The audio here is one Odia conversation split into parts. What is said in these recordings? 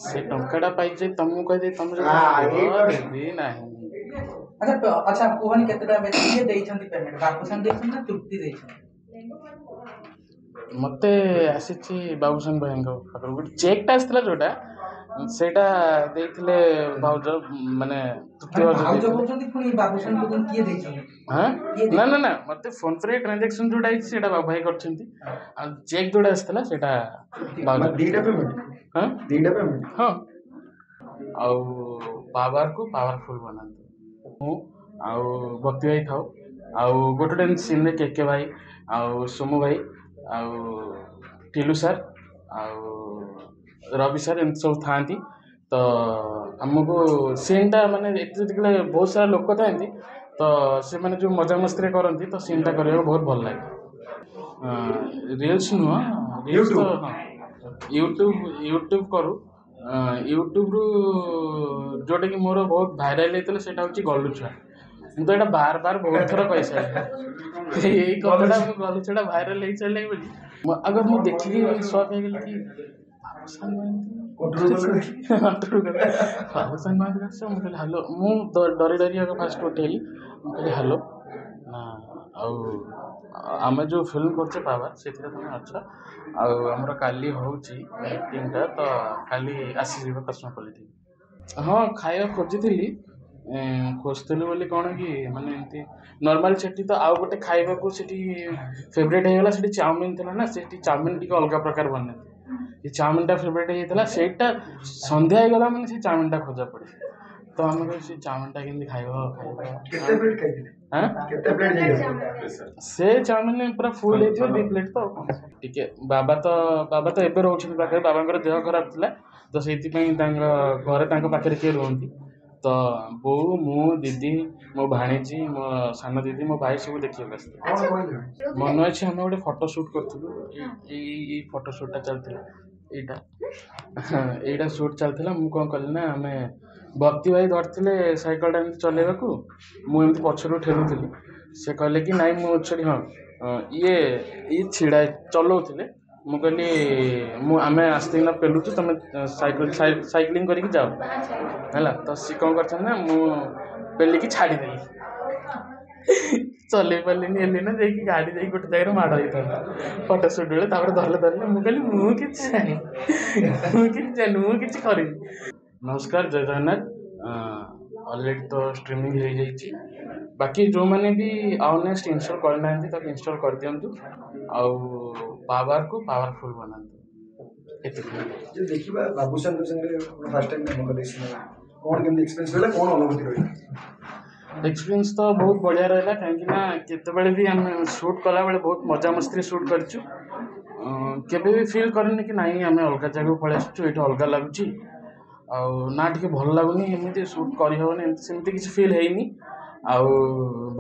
से टंकाटा पाइजे तुमको कह तुम जो देवी ना। अच्छा अच्छा कुहनी केतेटा किए देइछंती पेमेंट बाबूसन देइछन ना तृप्ति देइछन मते आसीची बाबूसन भाई पाखर गोटे चेकटा आसला जोटा सेटा देइथिले भाउज माने तृतीय भाउज बोलछंती पुनी बाबूसन को किए देइछन हां ना ना ना मते फोन पे ट्रांजैक्शन जोटा आइछ सेटा बाबू भाई करछंती आ चेक जोटा आसला सेटा भाउज दीटा पेमेंट हां दीटा पेमेंट हां आउ पावर को पावरफुल बनाते मु आउ भक्ति भाई खाओ आउ गोटे सीन रे के भाई आउ सोमू भाई आउ टिलू सर आउ रवि सर एमती सब था तो आमको सीनटा माने जितने बहुत सारा लोक था तो से माने जो मजा मस्ती करती तो सीनटा करने बहुत भल लगे रिल्स नुह रिल्स तो यूट्यूब यूट्यूब करू यूट्यूब रु जोटा कि मोर बहुत भाइराल होता है हूँ गलु छुआ तो यहाँ बार बार बहुत थर कही सारे यही कथा गलु छुआ भाइराल हो सारे अगर मुझे देखिए शौक हो गली कि बाबूसान मुझे हालो मु डरी डरी फास्ट उठेली मुझे हालो ना आम जो फिल्म करचे पावर से तुम अच्छा आमर काली होटा तो काली आसी कस्मोपोलिटन हाँ खाया खोजी खोजली बोली कौन कि माने एमती नॉर्मल सेठी तो आउ गोटे खाइबा को सेठी फेवरेट होगला सेठी चाउमिन थला ना सेठी चाउमिन टिके अलग प्रकार बने ये चाउमिन टा फेवरेट होता सेटा संध्या हो गला माने से चाउमिन टा खोजा पड़े तो आम से चाउमिन टा केमती से चाउमिन पूरा फुल हो 2 प्लेट तो टिके बाबा तो एबे रोचन पाखे बाबा देह खराब थिला तो सेति पई घरे पाखे किए रुहंती तो बो मु दीदी मो भाणीजी मो सान दीदी मो भाई सब देखिए मन अच्छे आम गोटे फटो सुट करूँ फटो सुटा चलता यहाँ सुट चलता मुझे कौन कली ना आम भक्ति भाई धरते सैकलटा चलैया मुझे पछरू ठेलुली से कहले कि नाई मुझे हाँ ये छिड़ा चलाऊे मु कहली आम आस्ते पेलुचु तुम साइकिलिंग करके जाओ है तो सी कौन कर पेलिकी छाड़देली चल पारे ना जाकि गाड़ी जा गोटे जगह माड़ होता फटो सुट बेले धरले धरले मुझे मुझे कर नमस्कार जय जगन्नाथ ऑलरेडी तो स्ट्रीमिंग हो जाइए बाकी जो मैंने भी आउनेस्ट इंस्टॉल करना तो इंस्टॉल कर दिंतु पावर को पावरफुल बनाते देखिबा बाबूसान संगे फर्स्ट टाइम काम कर कौन केमती एक्सपीरियंस रहला कौन अनुभूति रही एक्सपीरियंस तो बहुत बढ़िया रहा कहीं केतबेले भी आम शूट कला बेले बहुत मजा मस्ती शूट करूँ केबे भी फील करनी कि नाई आम अलग जगह पलि आसुँ ये अलग लगुच ना टे भल लगुनि एमती शूट करहबनी सेमती किसी फील हैनी आउ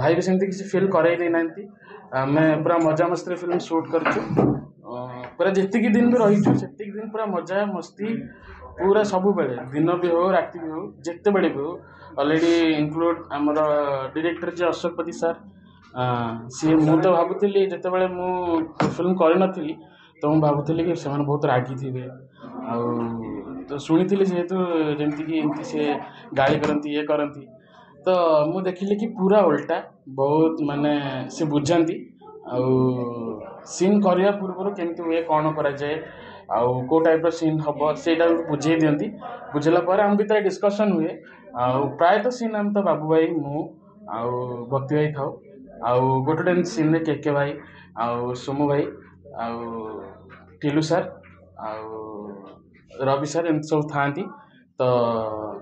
भाई भी सेमती किसी फील करई ना आम पूरा मजा मस्ती फिल्म शूट करूँ पूरा जितकी दिन भी रहीचु से दिन पूरा मजा मस्ती पूरा सब बेले दिन भी हो राति भी हो जिते बड़े भी हो ऑलरेडी इंक्लूड आमर डायरेक्टर जी अशोकपति सर सी मु तो भावुली जिते बड़े मु फिल्म कर तो मुझे भावुली कि से बहुत रागी थे तो शुणी जेहेतु जमीक सी गाड़ी करती ये करती तो मु देखिली कि पूरा उल्टा बहुत माने से बुझाती सीन करने पूर्व केमती हुए कौन कराए आउ टाइप सीन हम से बुझे दिखती बुझेला आम भर डिस्कसन हुए प्रायतः सीन आम तो बाबू भाई मु भक्ति भाई खाऊ आउ गोटे सीन रे के भाई आउ सोमू भाई आउ टिलू सर आउ रवि सर एमती सब था तो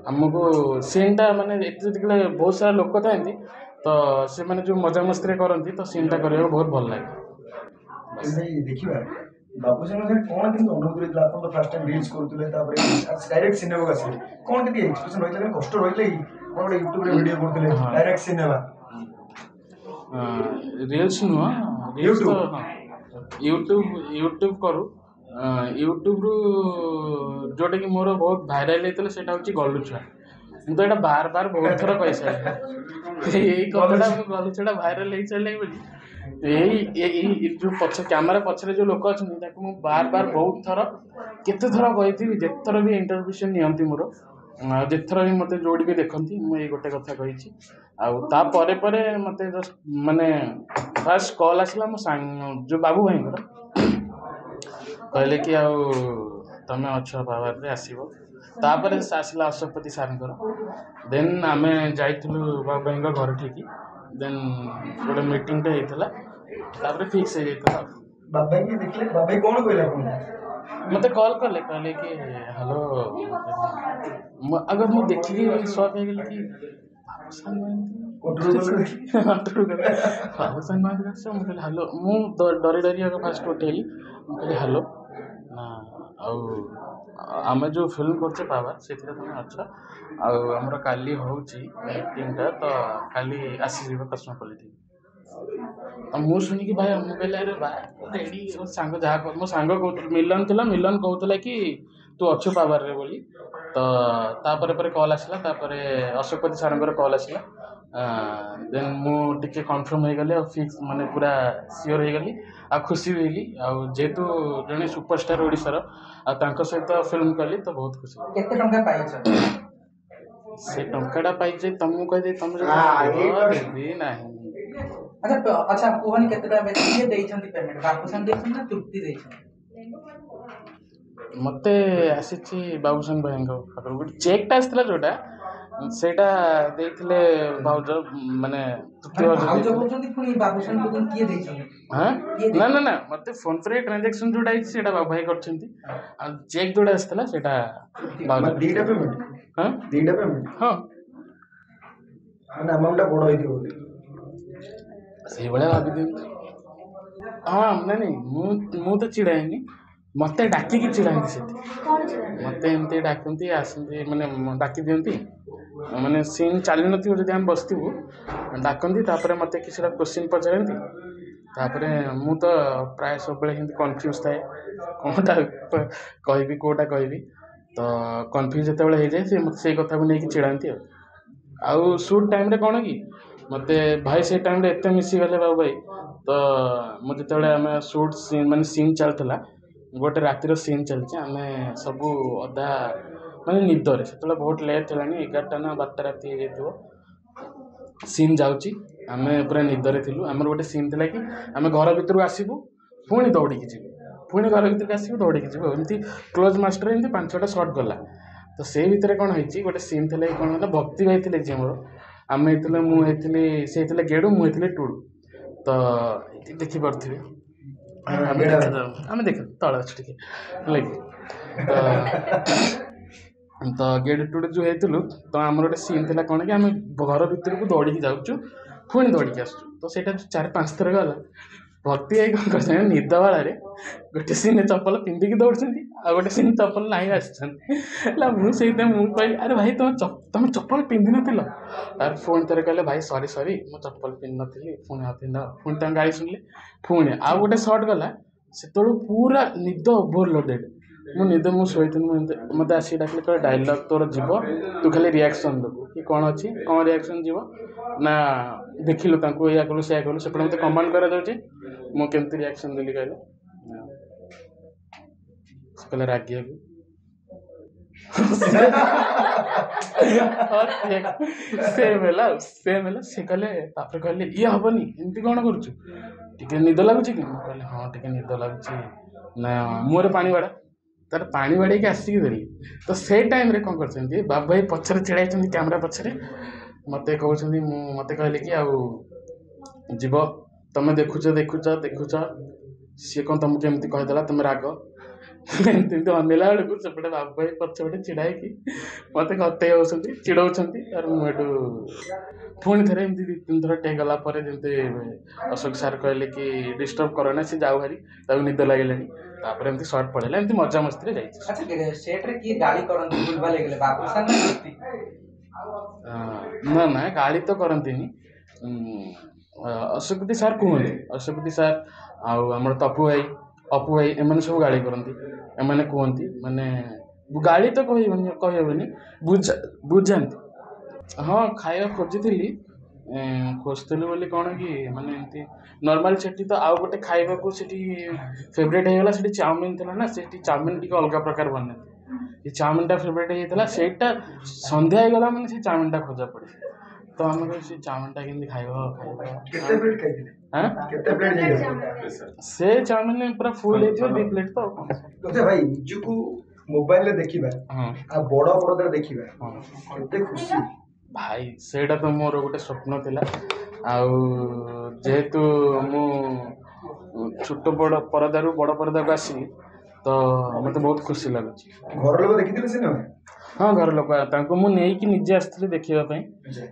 आमको सीनटा माने जितने बहुत सारा लोक था तो से माने जो मजा मस्ती करती तो सीनटा करने बहुत भल लगे देखिबा बाबूसान कौन केमती अनुभूति रही आप तो फर्स्ट टाइम रील्स करते डायरेक्ट सिनेमा आसिले कौन केमती एक्सप्रेशन रही कष्ट रही कौन गोटे यूट्यूब वीडियो करते डायरेक्ट सिनेमा रिल्स नुह यूट्यूब करू यूट्यूब रु जोटा कि मोर बहुत भाइराल होता है हूँ गलु छुआ तो यहाँ बार बार बहुत थर कही सारे यही कथा गलु छुआ भाइराल हो सारे ଏଇ ଯୋଉ ପଛ କ୍ୟାମେରା ପଛରେ ଯୋଉ ଲୋକ ଅଛନ୍ତି ତାକୁ ମୁଁ ବାର ବାର ବହୁତ ଥର କେତେ ଥର କହିଥିବି, ଯେତେଥର ବି ଇଣ୍ଟରଭ୍ୟୁ ସେ ନିଅନ୍ତି ମୋର, ଯେତେଥର ବି ମୋତେ ଯୋଉଠି ବି ଦେଖନ୍ତି ମୁଁ ଏଇ ଗୋଟେ କଥା କହିଛି। ଆଉ ତାପରେ ପରେ ମୋତେ ଜଷ୍ଟ ମାନେ ଫାଷ୍ଟ କଲ୍ ଆସିଲା ମୋ ସାଙ୍ଗ ଯୋଉ ବାବୁ ଭାଇଙ୍କର, କହିଲେ କି ଆଉ ତମେ ଅଛ ପାୱାରରେ ଆସିବ। ତାପରେ ଆସିଲା ଅଶୋକପତି ସାର୍ଙ୍କର, ଦେନ୍ ଆମେ ଯାଇଥିଲୁ ବାବୁ ଭାଇଙ୍କ ଘର ଠିକି, ଦେନ୍ ଗୋଟେ ମିଟିଂଟେ ହେଇଥିଲା, ତାପରେ ଫିକ୍ସ ହେଇଯାଇଥିଲା। ବାବା କି ଦେଖିଲେ, ବାବା କଣ କହିଲେ ଆପଣଙ୍କୁ? ମୋତେ କଲ୍ କଲେ, କହିଲେ କି ହ୍ୟାଲୋ, ଆଗ ମୁଁ ଦେଖିକି ସକ୍ ହେଇଗଲି କି ବାବୁସାନ କୋଠରୁ ଗଲେ? ବାବୁସାନ ମହାନ୍ତି ଆସିଛ। ମୁଁ କହିଲି ହ୍ୟାଲୋ, ମୁଁ ଡରି ଡରି ଆଗ ଫାଷ୍ଟ ଉଠେଇଲି, ମୁଁ କହିଲି ହ୍ୟାଲୋ ନା, ଆଉ ଆମେ ଯେଉଁ ଫିଲ୍ମ କରୁଛେ ପାୱାର ସେଥିରେ ତୁମେ ଅଛ, ଆଉ ଆମର କାଲି ହେଉଛି ମିଟିଂଟା, ତ କାଲି ଆସିଯିବ କସ୍ମୋପଲିଟିନ୍। ଆଉ ମୁଁ ଶୁଣିକି ଭାଇ ମୁଁ କହିଲି ଆରେ ଭାଇ ରେଡ଼ି, ସାଙ୍ଗ ଯାହା କହ, ମୋ ସାଙ୍ଗ କହୁଥିଲା ମିଲନ ଥିଲା, ମିଲନ କହୁଥିଲା କି ତୁ ଅଛୁ ପାୱାରରେ ବୋଲି। ତ ତାପରେ ପରେ କଲ୍ ଆସିଲା, ତାପରେ ଅଶୋକପତି ସାର୍ଙ୍କର କଲ୍ ଆସିଲା, ଦେନ୍ ମୁଁ ଟିକେ କନଫର୍ମ ହେଇଗଲି, ଆଉ ଫିକ୍ସ ମାନେ ପୁରା ସିଓର ହେଇଗଲି, ଆଉ ଖୁସି ବି ହେଲି। ଆଉ ଯେହେତୁ ଜଣେ ସୁପରଷ୍ଟାର ଓଡ଼ିଶାର, ଆଉ ତାଙ୍କ ସହିତ ଫିଲ୍ମ କଲି ତ ବହୁତ ଖୁସି। କେତେ ଟଙ୍କା ପାଇଛ? ସେ ଟଙ୍କାଟା ପାଇଛି ତମକୁ କହିଦେବି, ତମେ ଯଦି ଦେବି ନାହିଁ। ଆଚ୍ଛା କୁହନି କେତେ ଟଙ୍କା କିଏ ଦେଇଛନ୍ତି ପେମେଣ୍ଟ? ବାବୁସାନ ଦେଇଛନ୍ତି ନା ତୃପ୍ତି ଦେଇଛନ୍ତି? ମୋତେ ଆସିଛି ବାବୁସାନ ଭାଇଙ୍କ ପାଖରୁ ଗୋଟେ ଚେକ୍ଟା ଆସିଥିଲା, ଯୋଉଟା ସେଇଟା ଦେଇଥିଲେ ଭାଉଜ, ମାନେ ତୃପ୍ତି ଭାଉଜ ଭାଉଜ ଦେଇଥିଲେ। କହୁଛନ୍ତି ପୁଣି ବାବୁସାନ କହୁଛନ୍ତି କିଏ ଦେଇଛନ୍ତି? ହଁ କିଏ ନା ନା ନା, ମୋତେ ଫୋନ୍ ପେ ଟ୍ରାଞ୍ଜାକ୍ସନ୍ ଯୋଉଟା ହେଇଛି ସେଇଟା ବାବୁ ଭାଇ କରିଛନ୍ତି, ଆଉ ଚେକ୍ ଯୋଉଟା ଆସିଥିଲା ସେଇଟା ଭାଉଜ ମାନେ ଦିଟା ପେମେଣ୍ଟ? ହଁ ଦିଟା ପେମେଣ୍ଟ? ହଁ, ମାନେ ଆମାଉଣ୍ଟଟା ବଡ଼ ହେଇଥିବ ବୋଲି ସେଇଭଳିଆ ଭାବି ଦିଅନ୍ତୁ। ହଁ ନାଇଁ ନାଇଁ, ମୁଁ ତ ଚିଡ଼ା ହେଇନି, ମୋତେ ଡାକିକି ଚିଡ଼ାନ୍ତି ସେଠି। ମୋତେ ଏମିତି ଡାକନ୍ତି, ଆସନ୍ତି ମାନେ ଡାକି ଦିଅନ୍ତି, ମାନେ ସିନ୍ ଚାଲିନଥିବ ଯଦି ଆମେ ବସିଥିବୁ ଡାକନ୍ତି, ତାପରେ ମୋତେ କିଛିଟା କୋଶ୍ଚିନ୍ ପଚାରନ୍ତି, ତାପରେ ମୁଁ ତ ପ୍ରାୟ ସବୁବେଳେ ଏମିତି କନଫ୍ୟୁଜ୍ ଥାଏ, କ'ଣଟା କହିବି କେଉଁଟା କହିବି, ତ କନଫ୍ୟୁଜ୍ ଯେତେବେଳେ ହେଇଯାଏ ସେ ମୋତେ ସେଇ କଥାକୁ ନେଇକି ଚିଡ଼ାନ୍ତି। ଆଉ ସୁଟ୍ ଟାଇମ୍ରେ କ'ଣ କି ମୋତେ ଭାଇ ସେଇ ଟାଇମ୍ରେ ଏତେ ମିଶିଗଲେ ବାବୁ ଭାଇ, ତ ମୁଁ ଯେତେବେଳେ ଆମେ ସୁଟ୍ ସିନ୍ ମାନେ ସିନ୍ ଚାଲିଥିଲା, ଗୋଟେ ରାତିର ସିନ୍ ଚାଲିଛି, ଆମେ ସବୁ ଅଧା ମାନେ ନିଦରେ, ସେତେବେଳେ ବହୁତ ଲେଟ୍ ହେଲାଣି, 11ଟା ନା 12ଟା ରାତି ହେଇଯାଇଥିବ, ସିନ୍ ଯାଉଛି, ଆମେ ପୁରା ନିଦରେ ଥିଲୁ। ଆମର ଗୋଟେ ସିନ୍ ଥିଲା କି ଆମେ ଘର ଭିତରୁ ଆସିବୁ, ପୁଣି ଦୌଡ଼ିକି ଯିବୁ, ପୁଣି ଘର ଭିତରକୁ ଆସିବୁ, ଦୌଡ଼ିକି ଯିବୁ, ଏମିତି କ୍ଲୋଜ୍ ମାଷ୍ଟର ଏମିତି 5-6ଟା ସଟ୍ ଗଲା। ତ ସେଇ ଭିତରେ କ'ଣ ହେଇଛି, ଗୋଟେ ସିନ୍ ଥିଲା କି କ'ଣ ହେଲା, ଭକ୍ତି ଭାଇ ଥିଲେ ଯିଏ ମୋର, ଆମେ ହେଇଥିଲେ, ମୁଁ ହେଇଥିଲି, ସେ ହେଇଥିଲେ ଗେଡ଼ୁ, ମୁଁ ହେଇଥିଲି ଟୁଡ଼ୁ। ତ ଦେଖିପାରୁଥିବେ, ଆମେ ଦେଖ ତଳେ ଅଛୁ ଟିକେ ହେଲା କି, ତ ଗେଡ଼ୁ ଟୁଡ଼ୁ ଯେଉଁ ହେଇଥିଲୁ, ତ ଆମର ଗୋଟେ ସିନ୍ ଥିଲା କ'ଣ କି ଆମେ ଘର ଭିତରକୁ ଦୌଡ଼ିକି ଯାଉଛୁ, ପୁଣି ଦୌଡ଼ିକି ଆସୁଛୁ, ତ ସେଇଟା 4-5 ଥର ଗଲା। ଭକ୍ତି ଭାଇ କ'ଣ କରିଛନ୍ତି, ନିଦ ବେଳାରେ ଗୋଟେ ସିନ୍ ଚପଲ ପିନ୍ଧିକି ଦୌଡ଼ୁଛନ୍ତି, ଆଉ ଗୋଟେ ସିନ୍ ଚପଲ ନାହିଁ ଆସିଛନ୍ତି ହେଲା। ମୁଁ ସେଇଥିପାଇଁ ମୁଁ କହିଲି ଆରେ ଭାଇ ତମେ ଚପଲ ପିନ୍ଧିନଥିଲ, ତାପରେ ପୁଣି ଥରେ କହିଲେ ଭାଇ ସରି ମୁଁ ଚପଲ ପିନ୍ଧିନଥିଲି, ପୁଣି ଆଉ ପିନ୍ଧ, ପୁଣି ତାଙ୍କ ଗାଳି ଶୁଣିଲେ। ପୁଣି ଆଉ ଗୋଟେ ସଟ୍ ଗଲା, ସେତେବେଳକୁ ପୁରା ନିଦ ଓଭରଲୋଡେଡ୍, ମୁଁ ଶୋଇଥିଲି, ମୋତେ ଆସିକି ଡାକିଲେ, କହିଲେ ଡାଇଲଗ୍ ତୋର ଯିବ, ତୁ ଖାଲି ରିଆକ୍ସନ୍ ଦେବୁ, କି କ'ଣ ଅଛି, କ'ଣ ରିଆକ୍ସନ୍ ଯିବ ନା, ଦେଖିଲୁ ତାଙ୍କୁ ଏଇଆ କଲୁ ସେଇଆ କଲୁ, ସେପଟେ ମୋତେ କମାଣ୍ଡ କରାଯାଉଛି, ମୁଁ କେମିତି ରିଆକ୍ସନ୍ ଦେଲି କହିଲେ, ସେ କହିଲେ ରାଗିବାକୁ ସେମ୍ ହେଲା, ସେ କହିଲେ, ତାପରେ କହିଲେ ଇଏ ହବନି, ଏମିତି କ'ଣ କରୁଛୁ, ଟିକେ ନିଦ ଲାଗୁଛି କି? ମୁଁ କହିଲି ହଁ ଟିକେ ନିଦ ଲାଗୁଛି, ନା ମୁହଁରେ ପାଣି ବାଡ଼ା, ତାର ପାଣି ବାଡ଼େଇକି ଆସିକି ଦେଲି। ତ ସେଇ ଟାଇମ୍ରେ କ'ଣ କରିଛନ୍ତି, ବାବୁ ଭାଇ ପଛରେ ଛିଡ଼ା ହେଇଛନ୍ତି କ୍ୟାମେରା ପଛରେ, ମୋତେ କହୁଛନ୍ତି, ମୋତେ କହିଲେ କି ଆଉ ଯିବ, ତମେ ଦେଖୁଛ ସିଏ କ'ଣ ତମକୁ କେମିତି କହିଦେଲା, ତମେ ରାଗ, ଏମିତି ଅନେଇଲା ବେଳକୁ ସେପଟେ ବାବୁ ଭାଇ ପଛପଟେ ଛିଡ଼ା ହେଇକି ମୋତେ କତେଇ ହେଉଛନ୍ତି, ଚିଡ଼ଉଛନ୍ତି। ତାର ମୁଁ ଏଠୁ ପୁଣି ଥରେ ଏମିତି 2-3 ଥର ଟେକ୍ ଗଲା ପରେ ଯେମିତି ଅଶୋକ ସାର୍ କହିଲେ କି ଡିଷ୍ଟର୍ବ କର ନା, ସେ ଯାଉ ଭାରି, ତାକୁ ନିଦ ଲାଗିଲାଣି, ତାପରେ ଏମିତି ସର୍ଟ ପଳେଇଲା, ଏମିତି ମଜାମସ୍ତିରେ ଯାଇଛି। ଆଚ୍ଛା ସେଟରେ କିଏ ଗାଳି କରନ୍ତି ଭୁଲଭାଲ ହେଇଗଲେ, ବାବୁସାନ ନା ତୃପ୍ତି? ନା ଗାଳି ତ କରନ୍ତିନି, ଅଶୋକପତି ସାର୍ କୁହନ୍ତି, ଅଶୋକପତି ସାର୍ ଆଉ ଆମର ତପୁ ଭାଇ, ଅପୁ ଭାଇ, ଏମାନେ ସବୁ ଗାଳି କରନ୍ତି, ଏମାନେ କୁହନ୍ତି, ମାନେ ଗାଳି ତ କହିହେବନି, ବୁଝାନ୍ତି। ହଁ ଖାଇବା ଖୋଜିଥିଲି, ଖୋଜୁଥିଲି ବୋଲି କ'ଣ କି ମାନେ ଏମିତି ନର୍ମାଲି ସେଠି ତ ଆଉ ଗୋଟେ ଖାଇବାକୁ ସେଠି ଫେଭରେଟ୍ ହେଇଗଲା, ସେଠି ଚାଉମିନ୍ ଥିଲା ନା, ସେଠି ଚାଉମିନ୍ ଟିକେ ଅଲଗା ପ୍ରକାର ବନାନ୍ତି। ସେ ଚାଉମିନ୍ଟା ଫେଭରେଟ୍ ହେଇଯାଇଥିଲା, ସେଇଟା ସନ୍ଧ୍ୟା ହେଇଗଲା ମାନେ ସେ ଚାଉମିନ୍ଟା ଖୋଜା ପଡ଼େ। ତ ଆମେ କହିଲୁ ସେ ଚାଉମିନ୍ଟା କେମିତି ଖାଇବା। କେତେ ପ୍ଲେଟ୍ ଖାଇଥିଲେ? ଆଁ କେତେ ପ୍ଲେଟ୍ ଯାଇଥିଲା? ସେ ଚାଉମିନ୍ ପୁରା ଫୁଲ୍ ହେଇଥିବ 2 ପ୍ଲେଟ୍ ତ ଆଉ କ'ଣ। ତୋତେ ଭାଇ ନିଜକୁ ମୋବାଇଲରେ ଦେଖିବା ହଁ ଆଉ ବଡ ପରଦାରେ ଦେଖିବା ହଁ କେତେ ଖୁସି। ଭାଇ ସେଇଟା ତ ମୋର ଗୋଟେ ସ୍ୱପ୍ନ ଥିଲା। ଆଉ ଯେହେତୁ ମୁଁ ଛୋଟ ବଡ଼ ପରଦାରୁ ବଡ଼ ପରଦାକୁ ଆସିଲି ତ ମୋତେ ବହୁତ ଖୁସି ଲାଗୁଛି। ଘର ଲୋକ ଦେଖିଥିଲେ ସିନେମା? ହଁ ଘର ଲୋକ ତାଙ୍କୁ ମୁଁ ନେଇକି ନିଜେ ଆସିଥିଲି ଦେଖିବା ପାଇଁ,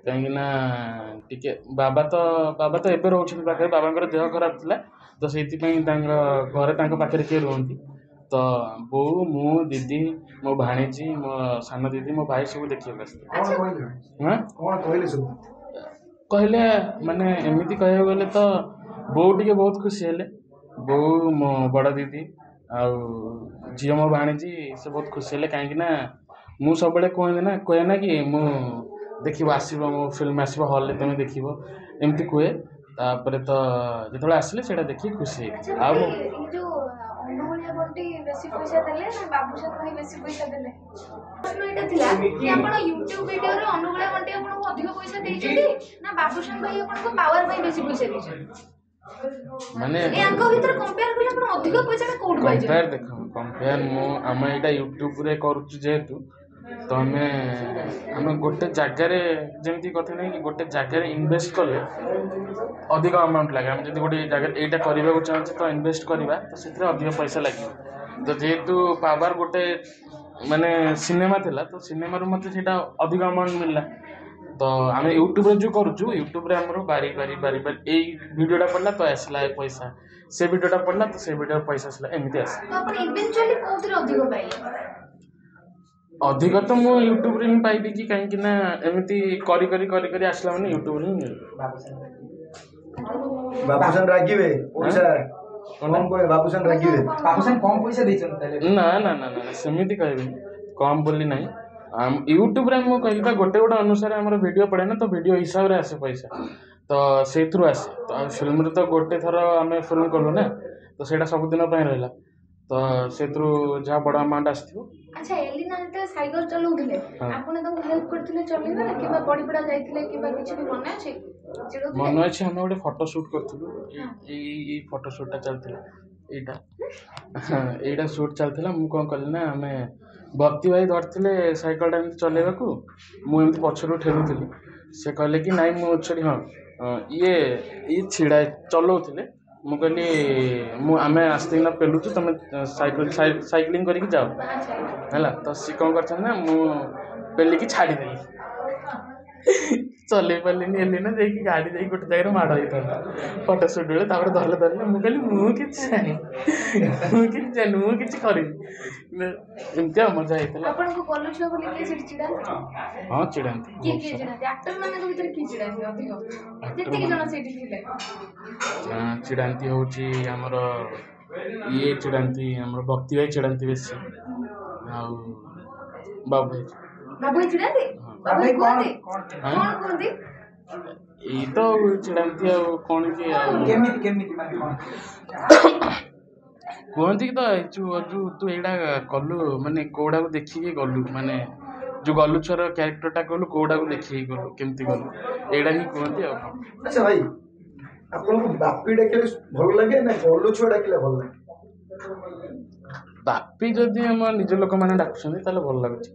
କାହିଁକିନା ଟିକେ ବାବା ତ ଏବେ ରହୁଛନ୍ତି ପାଖରେ, ବାବାଙ୍କର ଦେହ ଖରାପ ଥିଲା ତ ସେଇଥିପାଇଁ ତାଙ୍କ ଘରେ ତାଙ୍କ ପାଖରେ କିଏ ରୁହନ୍ତି, ତ ବୋଉ ମୁଁ ଦିଦି ମୋ ଭାଣିଜୀ ମୋ ସାନ ଦିଦି ମୋ ଭାଇ ସବୁ ଦେଖିବାକୁ ଆସିଥିଲେ। କଣ କହିଲେ? ହଁ କଣ କହିଲେ ସବୁ? କହିଲେ ମାନେ ଏମିତି କହିବାକୁ ଗଲେ ତ ବୋଉ ଟିକେ ବହୁତ ଖୁସି ହେଲେ, ବୋଉ ମୋ ବଡ଼ ଦିଦି ଆଉ ଝିଅ ମୋ ଭାଣିଜୀ ସେ ବହୁତ ଖୁସି ହେଲେ, କାହିଁକି ନା ମୁଁ ସବୁବେଳେ କୁହେ ନା କି ମୁଁ ଦେଖିବ ଆସିବ ମୋ ଫିଲ୍ମ ଆସିବ ହଲ୍ରେ ତୁମେ ଦେଖିବ ଏମିତି କୁହେ। ତାପରେ ତ ଯେତେବେଳେ ଆସିଲେ ସେଇଟା ଦେଖିକି ଖୁସି ହେଇଛି। ଆଉ ମୁଁ ଅନୁଭଳିଆ ବଣ୍ଟି ବେଶୀ ପଇସା ଦେଲେ ନା ବାବୁସାନ ଭାଇ ବେଶୀ ପଇସା ଦେଲେ? ପ୍ରଶ୍ନ ଏଇଟା ଥିଲା କି ଆପଣ ୟୁଟ୍ୟୁବ ଭିଡିଓରେ ଅନୁଭଳିଆ ବଣ୍ଟି ଆପଣଙ୍କୁ ଅଧିକ ପଇସା ଦେଇଛନ୍ତି ନା ବାବୁସାନ ଭାଇ ଆପଣଙ୍କୁ ପାୱାର ପାଇଁ ବେଶୀ ପଇସା ଦେଇଛନ୍ତି? ମାନେ ୟାଙ୍କ ଭିତରେ କମ୍ପେୟାର କଲେ ଆପଣ ଅଧିକ ପଇସାଟା କୋଉଠୁ ପାଇଛନ୍ତି? କମ୍ପେୟାର ଆମେ ଏଇଟା ୟୁଟ୍ୟୁବରେ କରୁଛୁ ଯେହେତୁ ତ ଆମେ ଗୋଟେ ଜାଗାରେ ଯେମିତି କଥା ନାହିଁ କି ଗୋଟେ ଜାଗାରେ ଇନଭେଷ୍ଟ କଲେ ଅଧିକ ଆମାଉଣ୍ଟ ଲାଗେ। ଆମେ ଯଦି ଗୋଟେ ଜାଗାରେ ଏଇଟା କରିବାକୁ ଚାହୁଁଛେ ତ ଇନଭେଷ୍ଟ କରିବା ତ ସେଥିରେ ଅଧିକ ପଇସା ଲାଗିବ। ତ ଯେହେତୁ ପାୱାର ଗୋଟେ ମାନେ ସିନେମା ଥିଲା ତ ସିନେମାରୁ ମୋତେ ସେଇଟା ଅଧିକ ଆମାଉଣ୍ଟ ମିଳିଲା। ତ ଆମେ ୟୁଟ୍ୟୁବରେ ଯେଉଁ କରୁଛୁ ୟୁଟ୍ୟୁବରେ ଆମର ବାରି ଏଇ ଭିଡ଼ିଓଟା ପଡ଼ିଲା ତ ଆସିଲା ପଇସା, ସେ ଭିଡ଼ିଓଟା ପଡ଼ିଲା ତ ସେ ଭିଡ଼ିଓର ପଇସା ଆସିଲା, ଏମିତି ଆସେ। ତ ଆପଣ ଇଭେଣ୍ଚୁଆଲି କୋଉଥିରେ ଅଧିକ ପାଇଲେ? ଅଧିକ ତ ମୁଁ ୟୁଟ୍ୟୁବରେ ହିଁ ପାଇବି କି, କାହିଁକି ନା ଏମିତି କରି ଆସିଲା ମାନେ ୟୁଟ୍ୟୁବରେ ହିଁ ମିଳିବ। ବାବୁସାନ ରାଗିବେ ପଇସା କଣ କହେ? ବାବୁସାନ ରାଗିବେ? ବାବୁସାନ କମ ପଇସା ଦେଇଛନ୍ତି ତାହେଲେ? ନା ସେମିତି କହିବିନି, କମ୍ ବୋଲି ନାହିଁ। ୟୁଟ୍ୟୁବରେ ମୁଁ କହିଲି ବା ଗୋଟେ ଅନୁସାରେ ଆମର ଭିଡ଼ିଓ ପଡ଼େ ନା, ତ ଭିଡ଼ିଓ ହିସାବରେ ଆସେ ପଇସା, ତ ସେଇଥିରୁ ଆସେ। ତ ଫିଲ୍ମରେ ତ ଗୋଟେ ଥର ଆମେ ଫିଲ୍ମ କଲୁ ନା, ତ ସେଇଟା ସବୁଦିନ ପାଇଁ ରହିଲା, ତ ସେଥିରୁ ଯାହା ବଡ଼ ଆମାଉଣ୍ଟ ଆସିଥିବ। ଆଚ୍ଛା, ଏଲିନା ଯେତେବେଳେ ସାଇକେଲ ଚଲାଉଥିଲେ ଆପଣ ତାଙ୍କୁ ହେଲ୍ପ କରିଥିଲେ ଚଲେଇବାରେ କିମ୍ବା ପଡ଼ିପଡ଼ା ଯାଇଥିଲେ କିମ୍ବା କିଛି ବି ମନେ ଅଛି? ମନେ ଅଛି ଆମେ ଗୋଟେ ଫଟୋ ସୁଟ୍ କରିଥିଲୁ, ଏଇ ଫଟୋ ସୁଟ୍ଟା ଚାଲିଥିଲା, ଏଇଟା ସୁଟ୍ ଚାଲିଥିଲା। ମୁଁ କ'ଣ କଲି ନା ଆମେ ଭକ୍ତି ଭାଇ ଧରିଥିଲେ ସାଇକେଲଟା ଏମିତି ଚଲେଇବାକୁ, ମୁଁ ଏମିତି ପଛରୁ ଠେଲୁଥିଲି, ସେ କହିଲେ କି ନାଇଁ ମୁଁ ଛାଡ଼ି ଇଏ ଛିଡ଼ା ଚଲାଉଥିଲେ। ମୁଁ କହିଲି ଆମେ ଆସ୍ତେ ପେଲୁଛୁ ତୁମେ ସାଇକ୍ଲିଂ କରିକି ଯାଅ ହେଲା। ତ ସିଏ କ'ଣ କରିଛନ୍ତି ନା ମୁଁ ପେଲିକି ଛାଡ଼ିଦେଲି, ଚଲେଇ ପାରିଲିନି ଏଲିନା, ଯାଇକି ଗାଡ଼ି ଯାଇକି ଗୋଟେ ଜାଗାରେ ମାଡ଼ ହେଇଥାନ୍ତା ଫଟୋ ସୁଟ୍ ବେଳେ। ତାପରେ ଧରିଲେ ମୁଁ କହିଲି ମୁଁ କିଛି ଜାଣିନି, ମୁଁ କିଛି କରିନି, ଏମିତି ଆଉ ମଜା ହେଇଥିଲା। ଆପଣଙ୍କୁ ଗଲୁ ଛୁଆ ବୋଲି କିଏ ସେଠି ଚିଡ଼ାନ୍ତି? ହଁ ଚିଡ଼ାନ୍ତି। କିଏ ଚିଡ଼ାନ୍ତି? ଆକ୍ଟର ମାନଙ୍କ ଭିତରେ କିଏ ଚିଡ଼ାନ୍ତି ଅଧିକ? ଯେତିକି ଜଣ ସେଇଠି ଥିଲେ ଚିଡ଼ାନ୍ତି ହେଉଛି ଆମର ଚିଡ଼ାନ୍ତି, ଆମର ଭକ୍ତି ଭାଇ ଚିଡ଼ାନ୍ତି ବେଶୀ, ଆଉ ବାବୁ ଭାଇ ଚିଡ଼ାନ୍ତି। ବାବୁ ଭାଇ କଣ କୁହନ୍ତି? ଏଇ ତ ଚିଡ଼ାନ୍ତି ଆଉ କ'ଣ କି ଆଉ କେମିତି ମାନେ କଣ? କୁହନ୍ତି କି ତ ତୁ ଏଇଟା କଲୁ ମାନେ କୋଉଟାକୁ ଦେଖିକି ଗଲୁ, ମାନେ ଯେଉଁ ଗଲୁ ଛୁଆର କ୍ୟାରେକ୍ଟରଟା କଲୁ କୋଉଟାକୁ ଦେଖିକି ଗଲୁ, କେମିତି ଗଲୁ, ଏଇଟା ହିଁ କୁହନ୍ତି ଆଉ କ'ଣ। ଆଚ୍ଛା ଭାଇ, ଆପଣଙ୍କୁ ବାପି ଡାକିଲେ ଭଲ ଲାଗେ ନା ଗଲୁ ଛୁଆ ଡାକିଲେ ଭଲ ଲାଗେ? ବାପି ଯଦି ଆମ ନିଜ ଲୋକମାନେ ଡାକୁଛନ୍ତି ତାହେଲେ ଭଲ ଲାଗୁଛି।